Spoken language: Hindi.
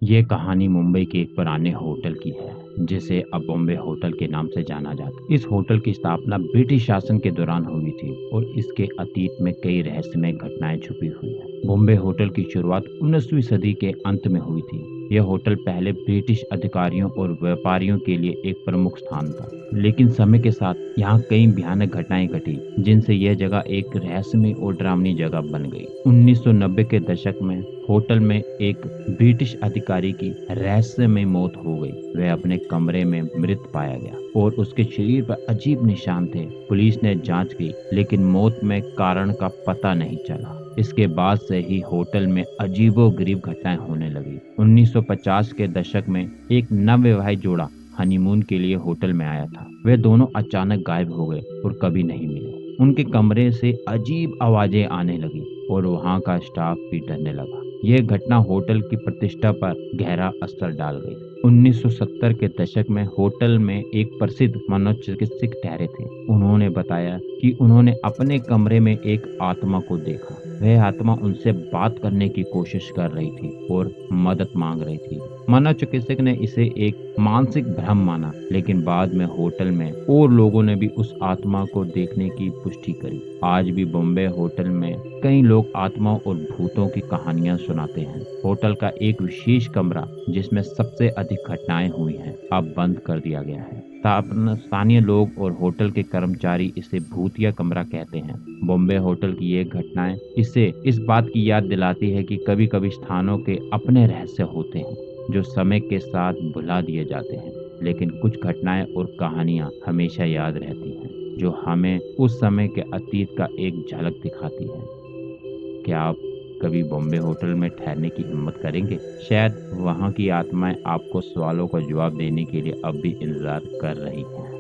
ये कहानी मुंबई के एक पुराने होटल की है, जिसे अब बॉम्बे होटल के नाम से जाना जाता है। इस होटल की स्थापना ब्रिटिश शासन के दौरान हुई थी और इसके अतीत में कई रहस्यमय घटनाएं छुपी हुई हैं। बॉम्बे होटल की शुरुआत 19वीं सदी के अंत में हुई थी। यह होटल पहले ब्रिटिश अधिकारियों और व्यापारियों के लिए एक प्रमुख स्थान था, लेकिन समय के साथ यहाँ कई भयानक घटनाएं घटी, जिनसे यह जगह एक रहस्यमय और डरावनी जगह बन गई। 1990 के दशक में होटल में एक ब्रिटिश अधिकारी की रहस्यमय मौत हो गई। वह अपने कमरे में मृत पाया गया और उसके शरीर पर अजीब निशान थे। पुलिस ने जांच की, लेकिन मौत में कारण का पता नहीं चला। इसके बाद से ही होटल में अजीबोगरीब घटनाएं होने लगी। 1950 के दशक में एक नवविवाहित जोड़ा हनीमून के लिए होटल में आया था। वे दोनों अचानक गायब हो गए और कभी नहीं मिले। उनके कमरे से अजीब आवाजें आने लगी और वहां का स्टाफ भी डरने लगा। यह घटना होटल की प्रतिष्ठा पर गहरा असर डाल गई। 1970 के दशक में होटल में एक प्रसिद्ध मनोचिकित्सक ठहरे थे। उन्होंने बताया कि उन्होंने अपने कमरे में एक आत्मा को देखा। वह आत्मा उनसे बात करने की कोशिश कर रही थी और मदद मांग रही थी। मनोचिकित्सक ने इसे एक मानसिक भ्रम माना, लेकिन बाद में होटल में और लोगों ने भी उस आत्मा को देखने की पुष्टि करी। आज भी बॉम्बे होटल में कई लोग आत्माओं और भूतों की कहानियां सुनाते हैं। होटल का एक विशेष कमरा, जिसमें सबसे अधिक घटनाएं हुई हैं, अब बंद कर दिया गया है। स्थानीय लोग और होटल के कर्मचारी इसे भूतिया कमरा कहते हैं। बॉम्बे होटल की ये घटनाएं इसे इस बात की याद दिलाती है कि कभी कभी स्थानों के अपने रहस्य होते हैं, जो समय के साथ भुला दिए जाते हैं, लेकिन कुछ घटनाएं और कहानियां हमेशा याद रहती हैं, जो हमें उस समय के अतीत का एक झलक दिखाती है। क्या आप कभी बॉम्बे होटल में ठहरने की हिम्मत करेंगे? शायद वहां की आत्माएं आपको सवालों का जवाब देने के लिए अब भी इंतजार कर रही हैं।